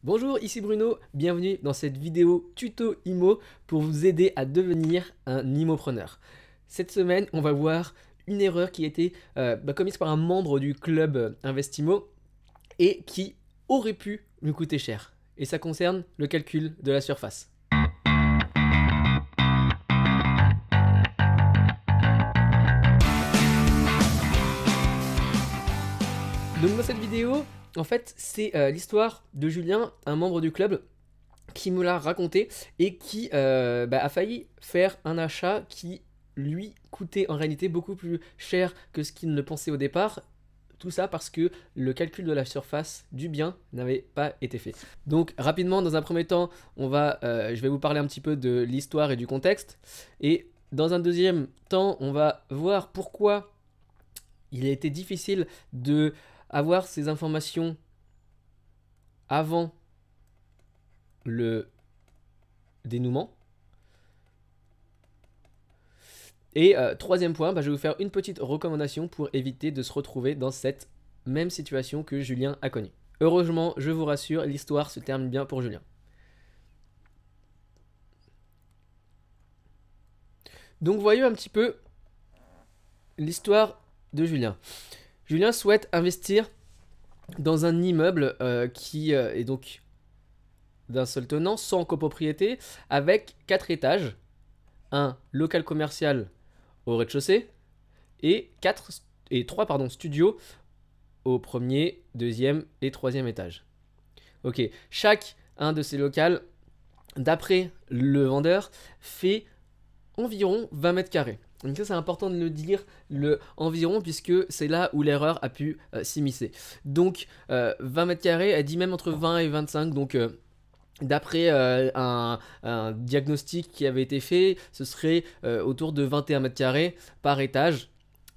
Bonjour, ici Bruno, bienvenue dans cette vidéo tuto IMO pour vous aider à devenir un IMOpreneur. Cette semaine, on va voir une erreur qui a été commise par un membre du club Investimo et qui aurait pu lui coûter cher. Et ça concerne le calcul de la surface. Donc dans cette vidéo, en fait, c'est l'histoire de Julien, un membre du club, qui me l'a raconté et qui a failli faire un achat qui lui coûtait en réalité beaucoup plus cher que ce qu'il ne pensait au départ. Tout ça parce que le calcul de la surface du bien n'avait pas été fait. Donc rapidement, dans un premier temps, je vais vous parler un petit peu de l'histoire et du contexte. Et dans un deuxième temps, on va voir pourquoi il a été difficile de avoir ces informations avant le dénouement. Et troisième point, je vais vous faire une petite recommandation pour éviter de se retrouver dans cette même situation que Julien a connue. Heureusement, je vous rassure, l'histoire se termine bien pour Julien. Donc voyez un petit peu l'histoire de Julien. Julien souhaite investir dans un immeuble qui est donc d'un seul tenant, sans copropriété, avec 4 étages, un local commercial au rez-de-chaussée et 3 studios au premier, deuxième et troisième étage. Ok, chaque un de ces locaux, d'après le vendeur, fait environ 20 mètres carrés. Donc ça c'est important de le dire, le environ, puisque c'est là où l'erreur a pu s'immiscer. Donc 20 mètres carrés, elle dit même entre 20 et 25, donc d'après un diagnostic qui avait été fait, ce serait autour de 21 mètres carrés par étage,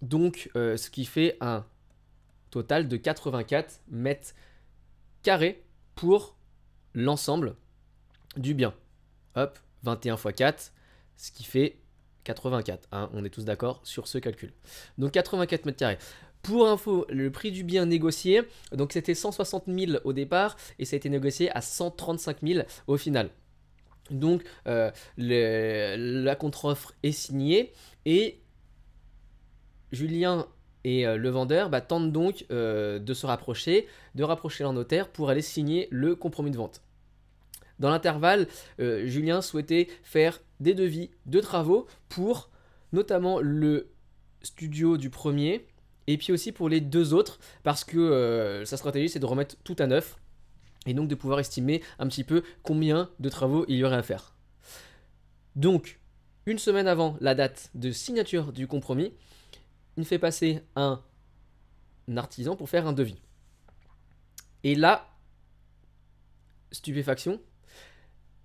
donc ce qui fait un total de 84 mètres carrés pour l'ensemble du bien. Hop, 21 x 4, ce qui fait 84, hein, on est tous d'accord sur ce calcul. Donc 84 mètres carrés. Pour info, le prix du bien négocié, donc c'était 160 000 au départ et ça a été négocié à 135 000 au final. Donc la contre-offre est signée et Julien et le vendeur tentent donc de se rapprocher, de rapprocher leur notaire pour aller signer le compromis de vente. Dans l'intervalle, Julien souhaitait faire des devis de travaux pour notamment le studio du premier et puis aussi pour les deux autres parce que sa stratégie c'est de remettre tout à neuf et donc de pouvoir estimer un petit peu combien de travaux il y aurait à faire. Donc, une semaine avant la date de signature du compromis, il fait passer un artisan pour faire un devis. Et là, stupéfaction,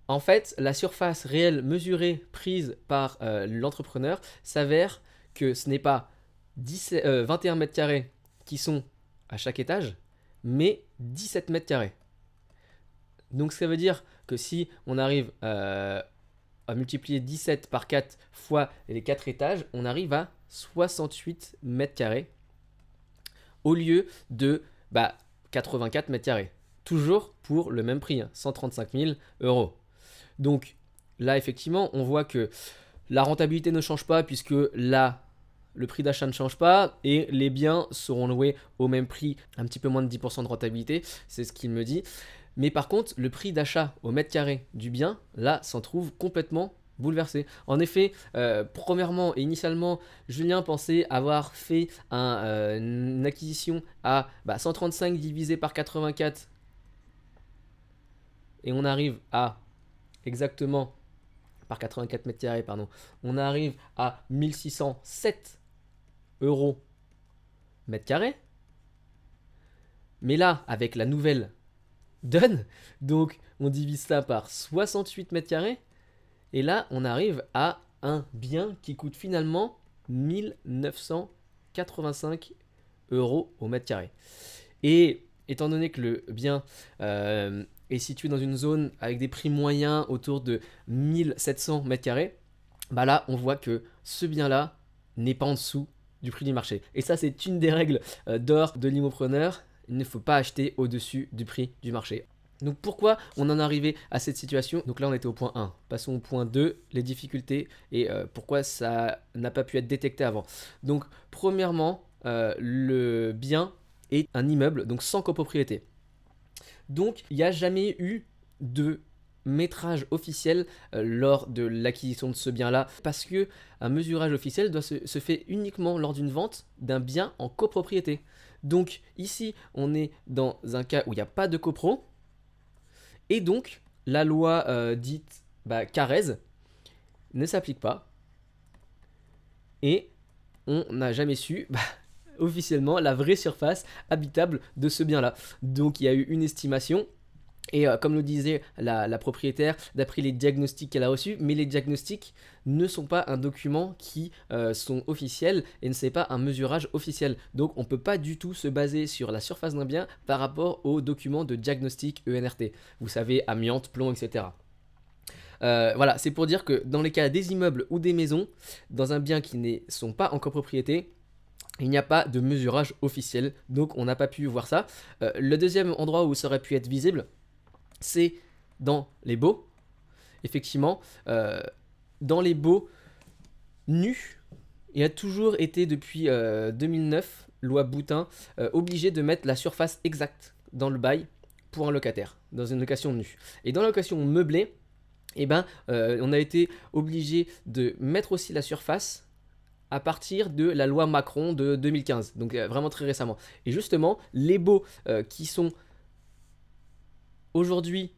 en fait, la surface réelle mesurée prise par l'entrepreneur s'avère que ce n'est pas 21 mètres carrés qui sont à chaque étage, mais 17 mètres carrés. Donc ça veut dire que si on arrive à multiplier 17 par 4 fois les 4 étages, on arrive à 68 mètres carrés au lieu de 84 mètres carrés. Toujours pour le même prix, 135 000 €. Donc là, effectivement, on voit que la rentabilité ne change pas puisque là, le prix d'achat ne change pas et les biens seront loués au même prix, un petit peu moins de 10% de rentabilité, c'est ce qu'il me dit. Mais par contre, le prix d'achat au mètre carré du bien, là, s'en trouve complètement bouleversé. En effet, premièrement et initialement, Julien pensait avoir fait une acquisition à 135 divisé par 84 et on arrive à exactement par 84 mètres carrés, pardon, on arrive à 1607 € mètre carré. Mais là, avec la nouvelle donne, donc on divise ça par 68 mètres carrés. Et là, on arrive à un bien qui coûte finalement 1985 € au mètre carré. Et étant donné que le bien est situé dans une zone avec des prix moyens autour de 1700 mètres carrés, là, on voit que ce bien-là n'est pas en dessous du prix du marché. Et ça, c'est une des règles d'or de l'immopreneur. Il ne faut pas acheter au-dessus du prix du marché. Donc pourquoi on en est arrivé à cette situation? Donc là on était au point 1, passons au point 2, les difficultés et pourquoi ça n'a pas pu être détecté avant. Donc premièrement, le bien est un immeuble, donc sans copropriété. Donc il n'y a jamais eu de métrage officiel lors de l'acquisition de ce bien-là, parce que un mesurage officiel se fait uniquement lors d'une vente d'un bien en copropriété. Donc ici on est dans un cas où il n'y a pas de copro, et donc, la loi dite Carrez ne s'applique pas. Et on n'a jamais su officiellement la vraie surface habitable de ce bien-là. Donc, il y a eu une estimation. Et comme le disait la propriétaire, d'après les diagnostics qu'elle a reçus, mais les diagnostics ne sont pas un document qui sont officiels et ne c'est pas un mesurage officiel. Donc on ne peut pas du tout se baser sur la surface d'un bien par rapport aux documents de diagnostic ENRT. Vous savez, amiante, plomb, etc. Voilà, c'est pour dire que dans les cas des immeubles ou des maisons, dans un bien qui ne sont pas en copropriété, il n'y a pas de mesurage officiel, donc on n'a pas pu voir ça. Le deuxième endroit où ça aurait pu être visible, c'est dans les baux. Effectivement, dans les baux nus, il a toujours été depuis 2009, loi Boutin, obligé de mettre la surface exacte dans le bail pour un locataire, dans une location nue. Et dans la location meublée, on a été obligé de mettre aussi la surface à partir de la loi Macron de 2015, donc vraiment très récemment. Et justement, les baux qui sont aujourd'hui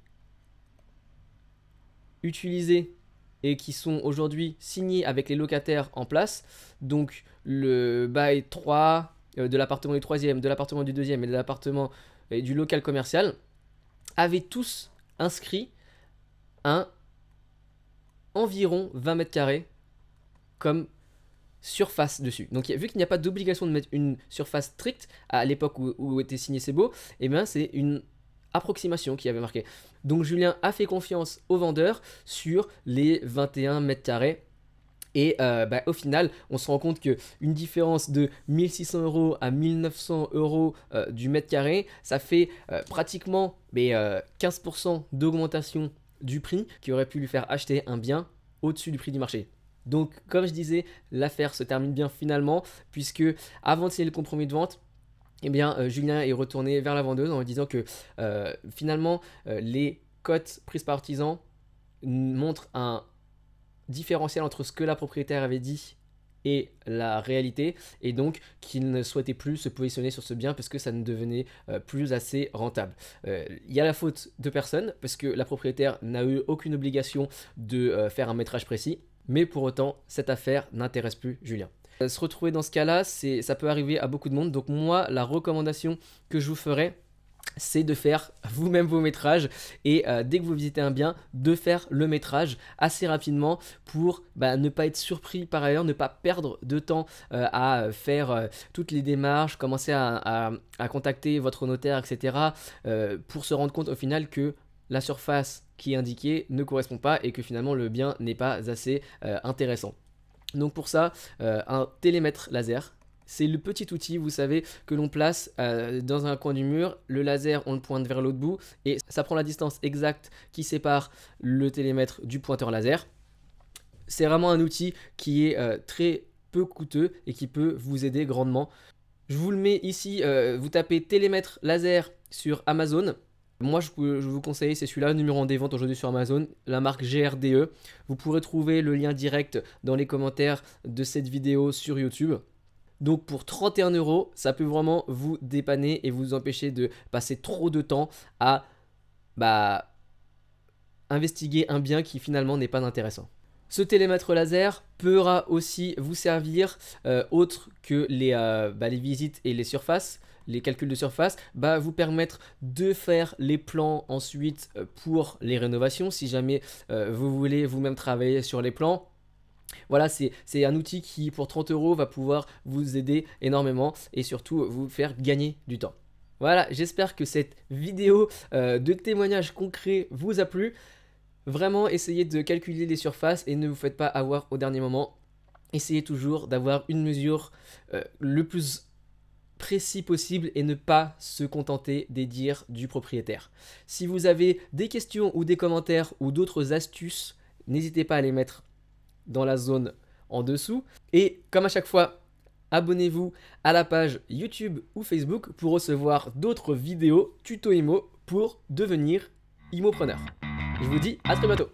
utilisés et qui sont aujourd'hui signés avec les locataires en place, donc le bail 3 de l'appartement du 3e, de l'appartement du 2e et de l'appartement et du local commercial, avaient tous inscrit un environ 20 mètres carrés comme surface dessus. Donc vu qu'il n'y a pas d'obligation de mettre une surface stricte à l'époque où étaient signés ces baux, et bien c'est une approximation qui avait marqué. Donc Julien a fait confiance au vendeur sur les 21 mètres carrés. Et au final, on se rend compte qu'une différence de 1600 € à 1900 € du mètre carré, ça fait pratiquement 15% d'augmentation du prix qui aurait pu lui faire acheter un bien au-dessus du prix du marché. Donc, comme je disais, l'affaire se termine bien finalement, puisque avant de signer le compromis de vente, Julien est retourné vers la vendeuse en lui disant que finalement, les cotes prises par artisan montrent un différentiel entre ce que la propriétaire avait dit et la réalité, et donc qu'il ne souhaitait plus se positionner sur ce bien parce que ça ne devenait plus assez rentable. Il y a la faute de personne parce que la propriétaire n'a eu aucune obligation de faire un métrage précis, mais pour autant cette affaire n'intéresse plus Julien. Se retrouver dans ce cas-là, ça peut arriver à beaucoup de monde, donc moi la recommandation que je vous ferai, c'est de faire vous-même vos métrages et dès que vous visitez un bien, de faire le métrage assez rapidement pour ne pas être surpris par ailleurs, ne pas perdre de temps à faire toutes les démarches, commencer à contacter votre notaire, etc. Pour se rendre compte au final que la surface qui est indiquée ne correspond pas et que finalement le bien n'est pas assez intéressant. Donc pour ça, un télémètre laser. C'est le petit outil, vous savez, que l'on place dans un coin du mur. Le laser, on le pointe vers l'autre bout et ça prend la distance exacte qui sépare le télémètre du pointeur laser. C'est vraiment un outil qui est très peu coûteux et qui peut vous aider grandement. Je vous le mets ici, vous tapez télémètre laser sur Amazon. Moi, je vous conseille, c'est celui-là, numéro 1 des ventes aujourd'hui sur Amazon, la marque GRDE. Vous pourrez trouver le lien direct dans les commentaires de cette vidéo sur YouTube. Donc pour 31 €, ça peut vraiment vous dépanner et vous empêcher de passer trop de temps à investiguer un bien qui finalement n'est pas intéressant. Ce télémètre laser pourra aussi vous servir autre que les visites et les surfaces. Les calculs de surface, vous permettre de faire les plans ensuite pour les rénovations si jamais vous voulez vous-même travailler sur les plans. Voilà, c'est un outil qui pour 30 € va pouvoir vous aider énormément et surtout vous faire gagner du temps. Voilà, j'espère que cette vidéo de témoignage concret vous a plu. Vraiment, essayez de calculer les surfaces et ne vous faites pas avoir au dernier moment. Essayez toujours d'avoir une mesure le plus précis possible et ne pas se contenter des dires du propriétaire. Si vous avez des questions ou des commentaires ou d'autres astuces, n'hésitez pas à les mettre dans la zone en dessous. Et comme à chaque fois, abonnez-vous à la page YouTube ou Facebook pour recevoir d'autres vidéos tuto IMO pour devenir IMOpreneur. Je vous dis à très bientôt.